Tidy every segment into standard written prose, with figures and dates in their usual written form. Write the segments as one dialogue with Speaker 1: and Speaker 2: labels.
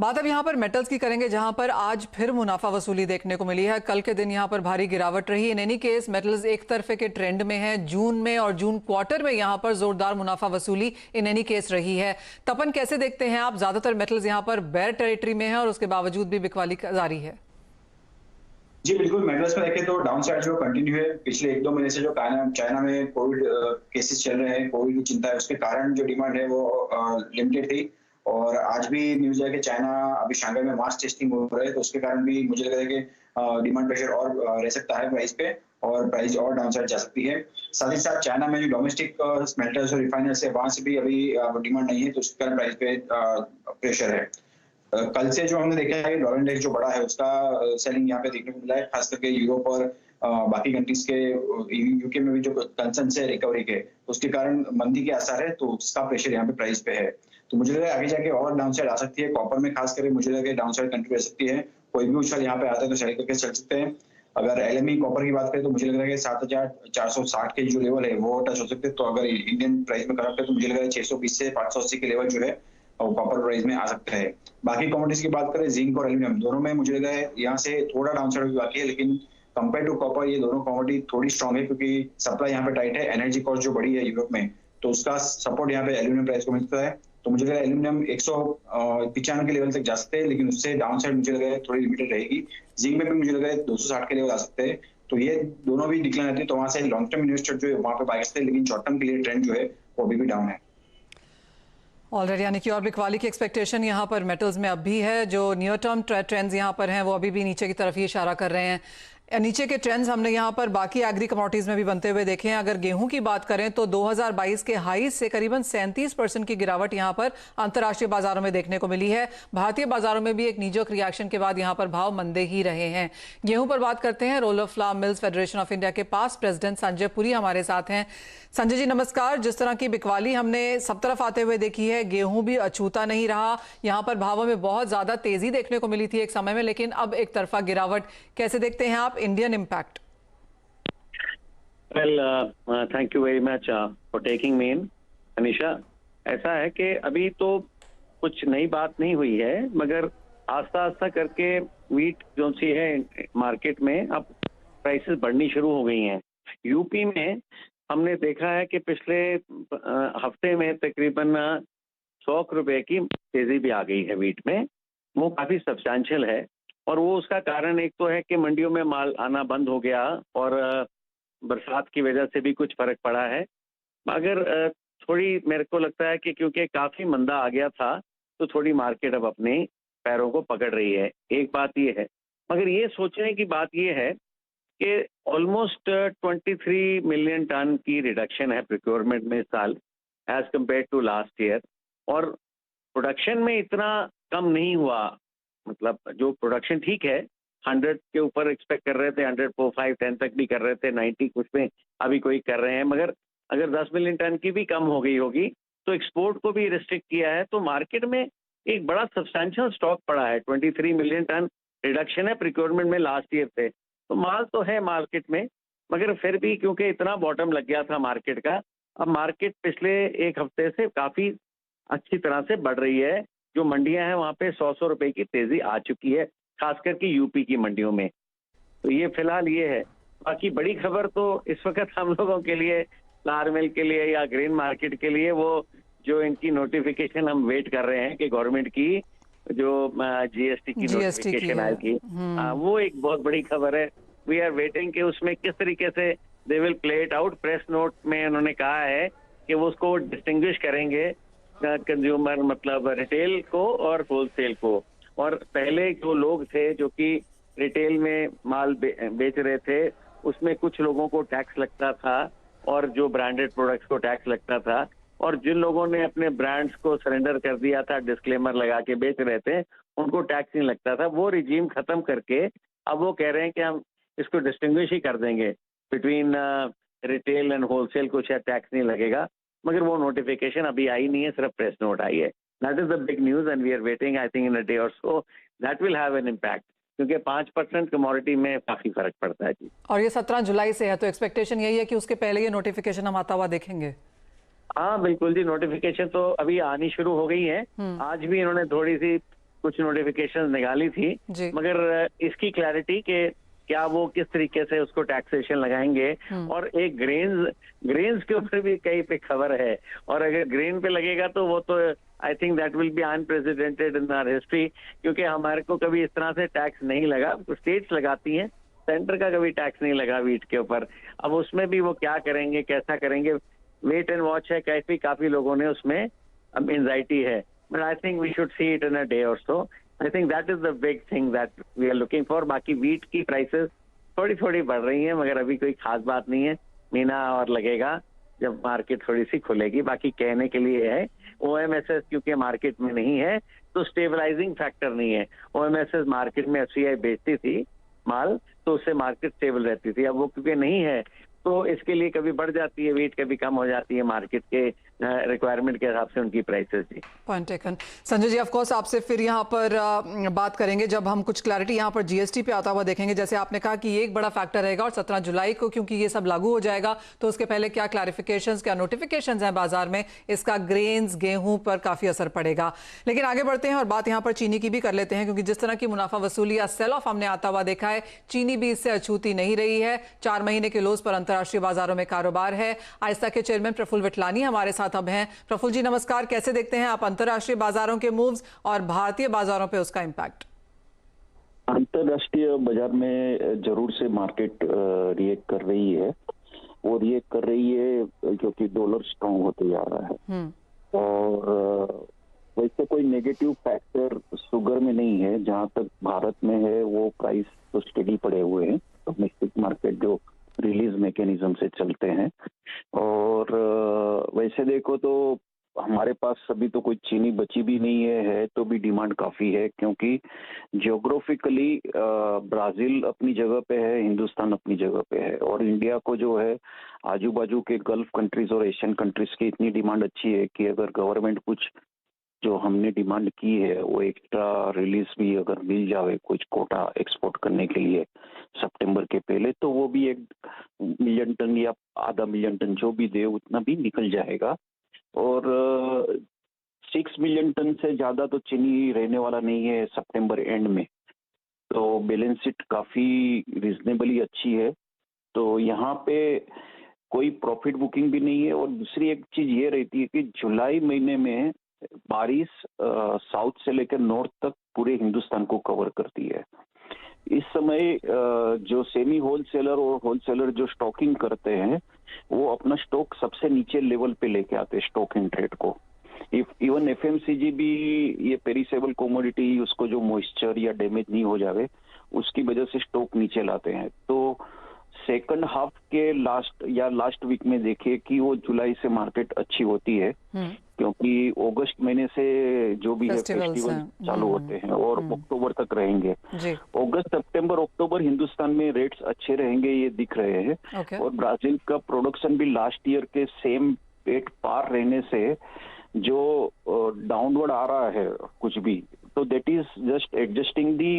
Speaker 1: बात अब यहाँ पर मेटल्स की करेंगे, जहां पर आज फिर मुनाफा वसूली देखने को मिली है। कल के दिन यहाँ पर भारी गिरावट रही। इन एनी केस मेटल्स एक तरफे के ट्रेंड में है। जून में और जून क्वार्टर में यहाँ पर जोरदार मुनाफा वसूली इन एनी केस रही है। तपन, कैसे देखते हैं आप? ज्यादातर मेटल्स यहाँ पर बेयर टेरिटरी में है और उसके बावजूद भी बिकवाली जारी है।
Speaker 2: जी बिल्कुल, मेटल्स में देखें तो डाउन साइड जो कंटिन्यू है पिछले 1-2 महीने से। जो चाइना में कोविड केसेस चल रहे हैं, कोविड की चिंता है, उसके कारण जो डिमांड है वो लिमिटेड थी। और आज भी न्यूज है कि चाइना अभी शंघाई में मास टेस्टिंग हो रहा है, तो उसके कारण भी मुझे लग रहा है कि डिमांड प्रेशर और रह सकता है प्राइस पे, और प्राइस और डाउन साइड जा सकती है। साथ ही साथ चाइना में जो डोमेस्टिक स्मेल्टर्स और रिफाइनर्स है, वहां से भी अभी डिमांड नहीं है, तो उसके कारण प्राइस पे प्रेशर है। कल से जो हमने देखा है डॉलर इंडेक्स जो बड़ा है उसका सेलिंग यहाँ पे देखने को मिला है, खास करके यूरोप और बाकी कंट्रीज के। यूके में भी जो कंसर्न है रिकवरी के, उसके कारण मंदी के आसार है, तो उसका प्रेशर यहाँ पे प्राइस पे है। तो मुझे लग रहा है आगे जाके और डाउन साइड आ सकती है। कॉपर में खास करके मुझे लग रहा है डाउन साइड कंट्री रह सकती है। कोई भी उछाल यहाँ पे आता है तो सेल करके चल सकते हैं। अगर एलएमई कॉपर की बात करें तो मुझे लग रहा है कि 7460 के जो लेवल है वो टच हो सकते हैं। तो अगर इंडियन प्राइस में करेक्ट है तो मुझे लग रहा है 620 से 580 के लेवल जो है और कॉपर प्राइस में आ सकता है। बाकी कमोडिटीज की बात करें, जिंक और एल्यूमिनियम दोनों में मुझे लगा है यहाँ से थोड़ा डाउन साइड भी बाकी है, लेकिन कंपेयर टू कॉपर ये दोनों कमोडिटी थोड़ी स्ट्रांग है, क्योंकि सप्लाई यहाँ पे टाइट है। एनर्जी कॉस्ट जो बड़ी है यूरोप में, तो उसका सपोर्ट यहाँ पे एल्यूमिनियम प्राइस को मिलता है। तो मुझे लगा एल्यूमिनियम 195 के लेवल तक जा सकते हैं, लेकिन उससे डाउन साइड मुझे लगा है थोड़ी लिमिटेड रहेगी। जिंक में भी मुझे लगा है 260 के लेवल आ सकते हैं। तो ये दोनों भी डिक्लाइन रहती है, तो वहां से लॉन्ग टर्म इन्वेस्टर जो है वहां पे बाय कर सकते हैं, लेकिन शॉर्ट टर्म के लिए ट्रेंड जो है वो अभी भी डाउन है।
Speaker 1: ऑलरेडी, यानी कि और बिकवाली की एक्सपेक्टेशन यहाँ पर मेटल्स में अब भी है। जो नियर टर्म ट्रेंड्स यहाँ पर हैं वो अभी भी नीचे की तरफ ही इशारा कर रहे हैं। नीचे के ट्रेंड्स हमने यहाँ पर बाकी एग्री कमोडिटीज में भी बनते हुए देखे हैं। अगर गेहूं की बात करें तो 2022 के हाई से करीबन 37% की गिरावट यहाँ पर अंतर्राष्ट्रीय बाजारों में देखने को मिली है। भारतीय बाजारों में भी एक नीजक रिएक्शन के बाद यहाँ पर भाव मंदे ही रहे हैं। गेहूं पर बात करते हैं। Role of Flour Mills Federation of India के पास प्रेसिडेंट संजय पुरी हमारे साथ हैं। संजय जी नमस्कार। जिस तरह की बिकवाली हमने सब तरफ आते हुए देखी है, गेहूं भी अछूता नहीं रहा। यहाँ पर भावों में बहुत ज्यादा तेजी देखने को मिली थी एक समय में, लेकिन अब एक तरफा गिरावट। कैसे देखते हैं आप Indian impact?
Speaker 3: Well, thank you very much for taking me in, Anisha. ऐसा है कि अभी तो कुछ नई बात नहीं हुई है, मगर आस्ता आस्ता करके वीट जो सी है मार्केट में अब प्राइसेस बढ़नी शुरू हो गई हैं। यूपी में हमने देखा है कि पिछले हफ्ते में तकरीबन 100 रुपए की तेजी भी आ गई है वीट में। वो काफी सब्सटैंशियल है, और वो उसका कारण एक तो है कि मंडियों में माल आना बंद हो गया और बरसात की वजह से भी कुछ फर्क पड़ा है। मगर थोड़ी मेरे को लगता है कि क्योंकि काफी मंदा आ गया था, तो थोड़ी मार्केट अब अपने पैरों को पकड़ रही है। एक बात ये है, मगर ये सोचने की बात ये है कि ऑलमोस्ट 23 मिलियन टन की रिडक्शन है प्रोक्योरमेंट में इस साल as compared to last year, और प्रोडक्शन में इतना कम नहीं हुआ। मतलब जो प्रोडक्शन ठीक है, 100 के ऊपर एक्सपेक्ट कर रहे थे, 105, 10 तक भी कर रहे थे, 90 कुछ में अभी कोई कर रहे हैं, मगर अगर 10 मिलियन टन की भी कम हो गई होगी तो एक्सपोर्ट को भी रिस्ट्रिक्ट किया है। तो मार्केट में एक बड़ा सब्सटैंशियल स्टॉक पड़ा है। 23 मिलियन टन रिडक्शन है प्रोक्योरमेंट में लास्ट ईयर से। तो माल तो है मार्केट में, मगर फिर भी क्योंकि इतना बॉटम लग गया था मार्केट का, अब मार्केट पिछले एक हफ्ते से काफी अच्छी तरह से बढ़ रही है। जो मंडियां हैं वहां पे 100 रुपए की तेजी आ चुकी है, खास करके यूपी की मंडियों में। तो ये फिलहाल ये है। बाकी बड़ी खबर तो इस वक्त हम लोगों के लिए, फ्लावर मिल के लिए या ग्रेन मार्केट के लिए, वो जो इनकी नोटिफिकेशन हम वेट कर रहे हैं कि गवर्नमेंट की जो जीएसटी की नोटिफिकेशन आएगी, वो एक बहुत बड़ी खबर है। वी आर वेटिंग कि उसमें किस तरीके से they will play it out. Press note में उन्होंने कहा है कि वो उसको डिस्टिंग्विश करेंगे कंज्यूमर, मतलब रिटेल को और होलसेल को। और पहले जो लोग थे जो कि रिटेल में माल बेच रहे थे, उसमें कुछ लोगों को टैक्स लगता था और जो ब्रांडेड प्रोडक्ट्स को टैक्स लगता था, और जिन लोगों ने अपने ब्रांड्स को सरेंडर कर दिया था, डिस्क्लेमर लगा के बेच रहे थे, उनको टैक्स नहीं लगता था। वो रिजीम खत्म करके अब वो कह रहे हैं कि हम इसको डिस्टिंग्विश ही कर देंगे बिटवीन रिटेल एंड होलसेल, को शायद टैक्स नहीं लगेगा। मगर वो नोटिफिकेशन अभी आई नहीं है, सिर्फ प्रेस नोट आई है। That is the big news and we are waiting, I think in a day or so that will have an impact, क्योंकि 5% कमोडिटी में काफी फर्क पड़ता है जी।
Speaker 1: और ये 17 जुलाई से है, तो एक्सपेक्टेशन यही है कि उसके पहले ये नोटिफिकेशन हम आता हुआ देखेंगे।
Speaker 3: हाँ बिल्कुल जी, नोटिफिकेशन तो अभी आनी शुरू हो गई है। आज भी इन्होंने थोड़ी सी कुछ नोटिफिकेशन निकाली थी,
Speaker 1: जी।
Speaker 3: मगर इसकी क्लैरिटी के क्या वो किस तरीके से उसको टैक्सेशन लगाएंगे। और एक ग्रेन्स के ऊपर भी कहीं पे खबर है, और अगर ग्रेन पे लगेगा तो वो तो I think that will be unprecedented in our history, क्योंकि हमारे को कभी इस तरह से टैक्स नहीं लगा। स्टेट्स लगाती हैं, सेंटर का कभी टैक्स नहीं लगा वीट के ऊपर। अब उसमें भी वो क्या करेंगे, कैसा करेंगे, वेट एंड वॉच है। काफी लोगों ने उसमें अब एंजाइटी है, but I think we should see it in a day or so. I think that is the big thing that we are looking for. बाकी वीट की प्राइसेस थोड़ी थोड़ी बढ़ रही हैं, मगर अभी कोई खास बात नहीं है। महीना और लगेगा जब मार्केट थोड़ी सी खुलेगी। बाकी कहने के लिए है, ओएमएसएस क्योंकि मार्केट में नहीं है तो स्टेबलाइजिंग फैक्टर नहीं है। ओएमएसएस मार्केट में एफसीआई बेचती थी माल, तो उससे मार्केट स्टेबल रहती थी। अब वो क्योंकि नहीं है तो इसके लिए कभी बढ़ जाती है वेट, कभी कम हो जाती है मार्केट के रिक्वायरमेंट के हिसाब से उनकी प्राइसेस जी।
Speaker 1: Point taken. Sanjay ji, of course आपसे फिर यहाँ पर बात करेंगे जब हम कुछ क्लैरिटी यहाँ पर जीएसटी पे आता हुआ देखेंगे। जैसे आपने कहा कि ये एक बड़ा फैक्टर रहेगा, और 17 जुलाई को क्योंकि ये सब लागू हो जाएगा तो उसके पहले क्या क्लैरिफिकेशंस, क्या नोटिफिकेशंस हैं बाजार में, इसका ग्रेन्स, गेहूं पर काफी असर पड़ेगा। लेकिन आगे बढ़ते हैं और बात यहाँ पर चीनी की भी कर लेते हैं, क्योंकि जिस तरह की मुनाफा वसूली या सेल ऑफ हमने आता हुआ देखा है, चीनी भी इससे अछूती नहीं रही है। 4 महीने के लोज पर अंतर्राष्ट्रीय बाजारों में कारोबार है। आइस्ता के चेयरमैन प्रफुल्ल विटलानी हमारे साथ अब हैं। प्रफुल्ल जी नमस्कार, कैसे देखते हैं आप अंतर्राष्ट्रीय बाजारों के मूव्स और भारतीय बाजारों पे उसका इम्पैक्ट?
Speaker 4: अंतर्राष्ट्रीय बाजार में जरूर से मार्केट रिएक्ट कर रही है। वो रिएक्ट कर रही है क्योंकि डॉलर स्ट्रांग होते जा रहा है, और वैसे कोई नेगेटिव फैक्टर शुगर में नहीं है। जहां तक भारत में है वो प्राइस तो स्टेडी पड़े हुए हैं। डोमेस्टिक मार्केट जो रिलीज मैकेनिज्म से चलते हैं, और वैसे देखो तो हमारे पास अभी तो कोई चीनी बची भी नहीं है तो भी डिमांड काफी है, क्योंकि जियोग्राफिकली ब्राजील अपनी जगह पे है, हिंदुस्तान अपनी जगह पे है, और इंडिया को जो है आजू बाजू के गल्फ कंट्रीज और एशियन कंट्रीज की इतनी डिमांड अच्छी है कि अगर गवर्नमेंट कुछ जो हमने डिमांड की है वो एक्स्ट्रा रिलीज भी अगर मिल जाए, कुछ कोटा एक्सपोर्ट करने के लिए सितंबर के पहले, तो वो भी 1 मिलियन टन या आधा मिलियन टन जो भी दे उतना भी निकल जाएगा। और 6 मिलियन टन से ज्यादा तो चीनी रहने वाला नहीं है सितंबर एंड में, तो बैलेंस शीट काफी रिजनेबली अच्छी है। तो यहाँ पे कोई प्रॉफिट बुकिंग भी नहीं है। और दूसरी एक चीज ये रहती है कि जुलाई महीने में बारिश साउथ से लेकर नॉर्थ तक पूरे हिंदुस्तान को कवर करती है। इस समय जो सेमी होलसेलर और होलसेलर जो स्टॉकिंग करते हैं वो अपना स्टॉक सबसे नीचे लेवल पे लेके आते हैं, स्टॉक इन ट्रेड को। इवन एफएमसीजी भी ये पेरिसेबल कमोडिटी, उसको जो मॉइस्चर या डैमेज नहीं हो जावे उसकी वजह से स्टॉक नीचे लाते हैं। तो सेकंड हाफ के लास्ट वीक में देखिए कि वो जुलाई से मार्केट अच्छी होती है, क्योंकि अगस्त महीने से जो भी है फेस्टिवल चालू होते हैं और अक्टूबर तक रहेंगे। अगस्त सितंबर अक्टूबर हिंदुस्तान में रेट्स अच्छे रहेंगे, ये दिख रहे हैं। और ब्राजील का प्रोडक्शन भी लास्ट ईयर के सेम रेट पार रहने से जो डाउनवर्ड आ रहा है कुछ भी, तो that is just adjusting the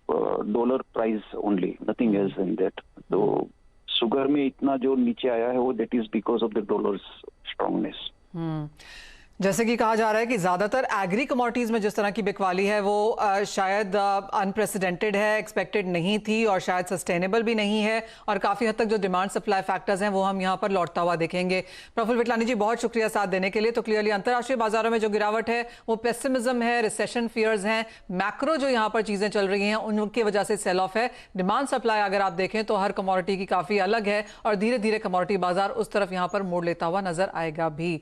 Speaker 4: dollar price only, nothing else in that. तो शुगर में इतना जो नीचे आया है वो that is because of the dollar strongness.
Speaker 1: जैसे कि कहा जा रहा है कि ज्यादातर एग्री कमोडिटीज में जिस तरह की बिकवाली है वो शायद अनप्रेसिडेंटेड है, एक्सपेक्टेड नहीं थी और शायद सस्टेनेबल भी नहीं है, और काफी हद तक जो डिमांड सप्लाई फैक्टर्स हैं वो हम यहाँ पर लौटता हुआ देखेंगे। प्रफुल्ल विटलानी जी, बहुत शुक्रिया साथ देने के लिए। तो क्लियरली अंतर्राष्ट्रीय बाजारों में जो गिरावट है वो पेसिमिज्म है, रिसेशन फियर्स हैं, मैक्रो जो यहाँ पर चीजें चल रही हैं उनकी वजह से सेल ऑफ है। डिमांड सप्लाई अगर आप देखें तो हर कमोडिटी की काफी अलग है, और धीरे धीरे कमोडिटी बाजार उस तरफ यहाँ पर मोड़ लेता हुआ नजर आएगा भी।